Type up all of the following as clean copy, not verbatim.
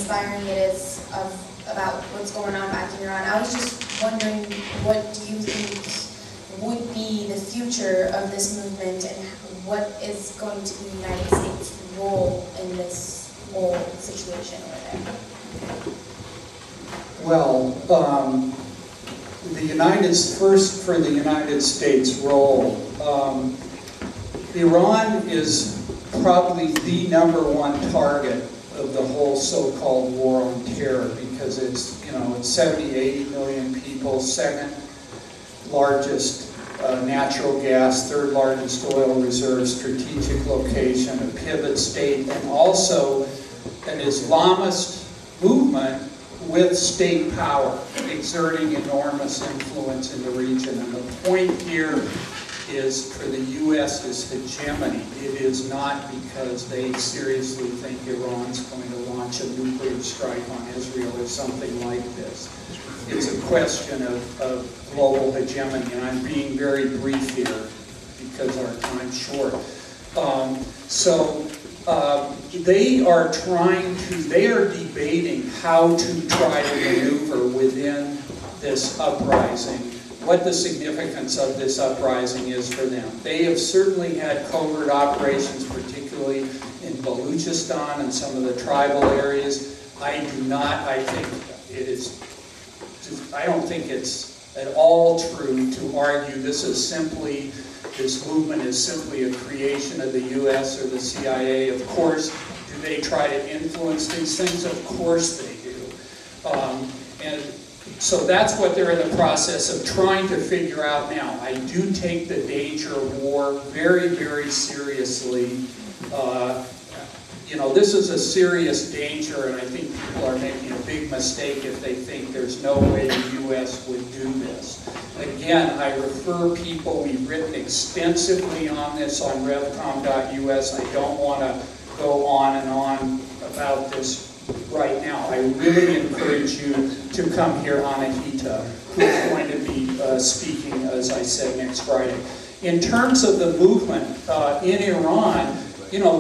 inspiring it is about what's going on back in Iran. I was just wondering, what do you think would be the future of this movement, and what is going to be the United States' role in this whole situation over there? Well, the United States role, Iran is probably the #1 target of the whole so-called war on terror, because it's 70, 80 million people, second largest natural gas, third largest oil reserve, strategic location, a pivot state, and also an Islamist movement with state power, exerting enormous influence in the region. And the point here is, for the U.S. is hegemony. It is not because they seriously think Iran's going to launch a nuclear strike on Israel or something like this. It's a question of global hegemony, and I'm being very brief here because our time's short. They are debating how to try to maneuver within this uprising, what the significance of this uprising is for them. They have certainly had covert operations, particularly in Baluchistan and some of the tribal areas. I don't think it's at all true to argue this movement is simply a creation of the U.S. or the CIA. Of course, do they try to influence these things? Of course they do. And so that's what they're in the process of trying to figure out now. I do take the danger of war very, very seriously. This is a serious danger, and I think people are making a big mistake if they think there's no way the U.S. would do this. Again, I refer people, we've written extensively on this on revcom.us. I don't want to go on and on about this right now. I really encourage you to come hear Anahita, who's going to be speaking, as I said, next Friday. In terms of the movement in Iran,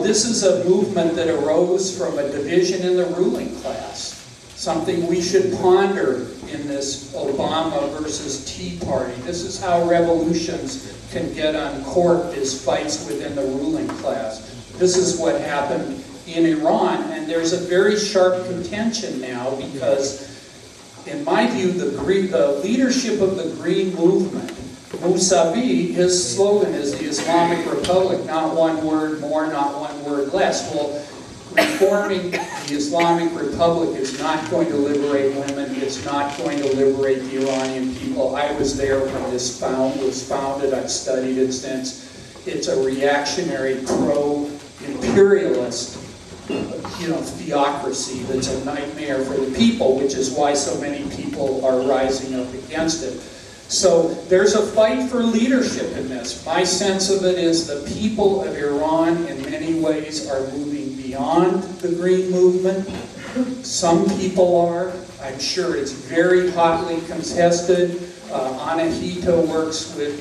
this is a movement that arose from a division in the ruling class, something we should ponder in this Obama versus Tea Party. This is how revolutions can get uncorked, is fights within the ruling class. This is what happened in Iran, and there's a very sharp contention now because, in my view, the leadership of the Green Movement, Mousavi, his slogan is the Islamic Republic, not one word more, not one word less. Well, reforming the Islamic Republic is not going to liberate women. It's not going to liberate the Iranian people. I was there when this was founded. I've studied it since. It's a reactionary, pro-imperialist, theocracy that's a nightmare for the people, which is why so many people are rising up against it. So there's a fight for leadership in this. My sense of it is the people of Iran in many ways are moving beyond the Green Movement. Some people are. I'm sure it's very hotly contested. Anahita works with,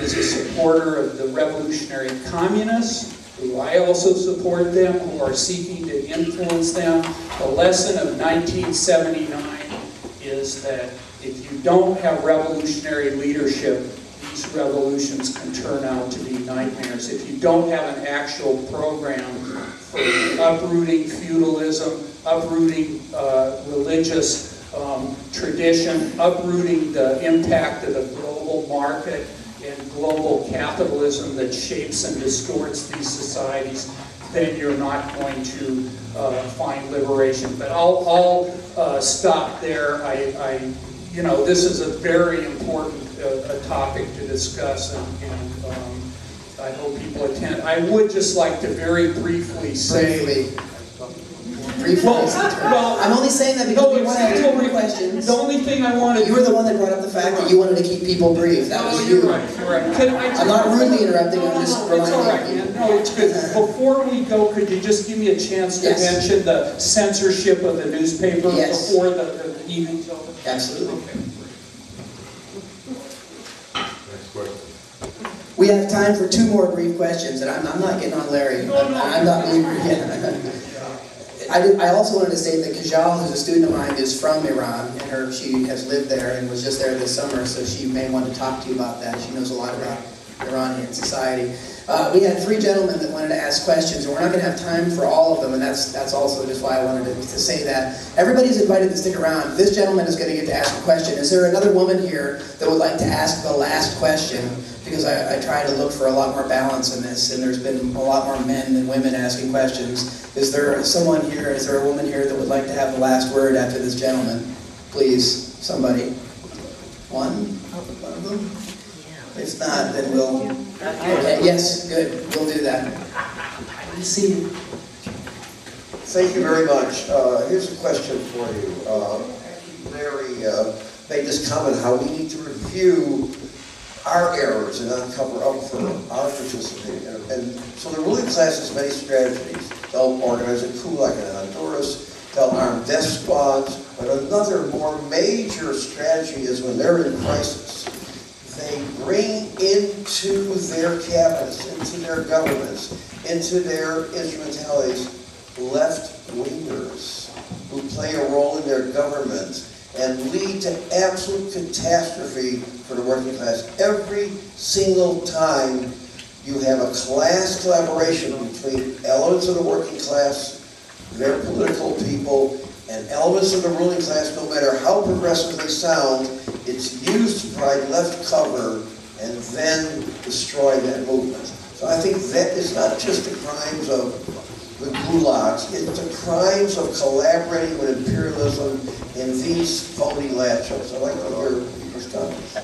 is a supporter of the revolutionary communists, who I also support them, who are seeking to influence them. The lesson of 1979 is that if you don't have revolutionary leadership, these revolutions can turn out to be nightmares. If you don't have an actual program for uprooting feudalism, uprooting religious tradition, uprooting the impact of the global market and global capitalism that shapes and distorts these societies, then you're not going to find liberation. But I'll stop there. This is a very important topic to discuss, and I hope people attend. I would just like to very briefly say... I'm only saying that because we want to have 2 more questions. The only thing I wanted... You were the one that brought up the fact that you wanted to keep people brief. That was you. You're right. I'm not rudely interrupting, I'm just It's all right, man. No, it's good. Before we go, could you just give me a chance to mention the censorship of the newspaper before the evening's over? Absolutely. Okay. Next question. We have time for 2 more brief questions, and I'm not getting on Larry. I'm not being brief. I also wanted to state that Kajal, who's a student of mine, is from Iran, and she has lived there and was just there this summer, so she may want to talk to you about that. She knows a lot about Iranian society. We had 3 gentlemen that wanted to ask questions, and we're not going to have time for all of them, and that's also just why I wanted to say that. Everybody's invited to stick around. This gentleman is going to get to ask a question. Is there another woman here that would like to ask the last question? Because I try to look for a lot more balance in this, and there's been a lot more men than women asking questions. Is there someone here, is there a woman here that would like to have the last word after this gentleman? Please, somebody. One of them? If not, then we'll... Okay, yes, good. We'll do that. See. Thank you very much. Here's a question for you. Larry made this comment how we need to review our errors and not cover up for our participating. And so the ruling class has many strategies. They'll organize a coup like in Honduras. They'll arm death squads. But another more major strategy is when they're in crisis, they bring into their cabinets, into their governments, into their instrumentalities, left-wingers who play a role in their government and lead to absolute catastrophe for the working class. Every single time you have a class collaboration between elements of the working class, their political people, and elements of the ruling class, no matter how progressive they sound, it's used to provide left cover and then destroy that movement. So I think that is not just the crimes of the gulags, it's the crimes of collaborating with imperialism in these phony lab shows. I'd like to hear people's comments.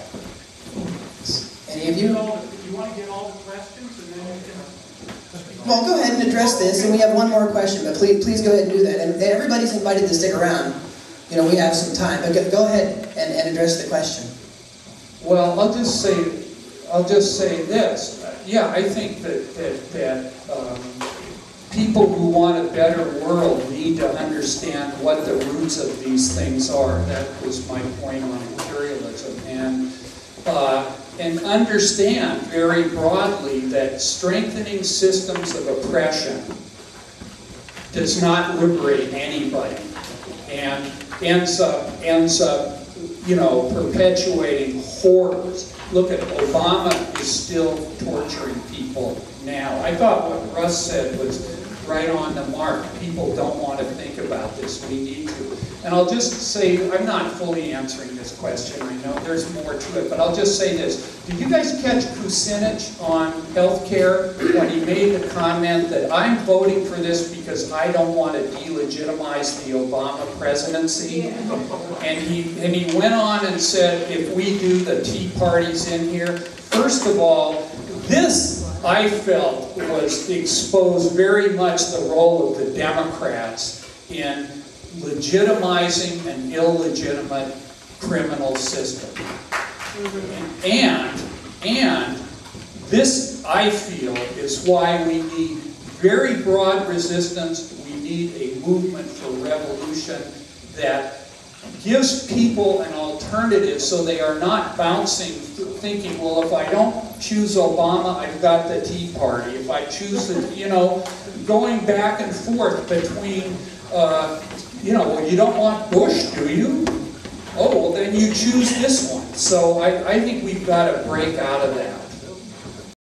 Any of you? You want to get all the questions and then you can... Well, go ahead and address this, and we have one more question, but please go ahead and do that. And everybody's invited to stick around. You know, we have some time, but go ahead and address the question. Well, I'll just say this. Yeah, I think that people who want a better world need to understand what the roots of these things are. That was my point on imperialism. And understand very broadly that strengthening systems of oppression does not liberate anybody and ends up, you know, perpetuating horrors. Look at Obama is still torturing people now. I thought what Russ said was right on the mark. People don't want to think about this. We need to. And I'll just say, I'm not fully answering this question. I know there's more to it, but I'll just say this. Did you guys catch Kucinich on healthcare when he made the comment that I'm voting for this because I don't want to delegitimize the Obama presidency? And he went on and said, if we do the Tea Parties in here, first of all, this I felt was exposed very much the role of the Democrats in legitimizing an illegitimate criminal system. And this, I feel, is why we need very broad resistance. We need a movement for revolution that gives people an alternative so they are not bouncing, thinking, well, if I don't choose Obama, I've got the Tea Party. If I choose the, you know, going back and forth between, you know, well, you don't want Bush, do you? Oh, well, then you choose this one. So I think we've got to break out of that.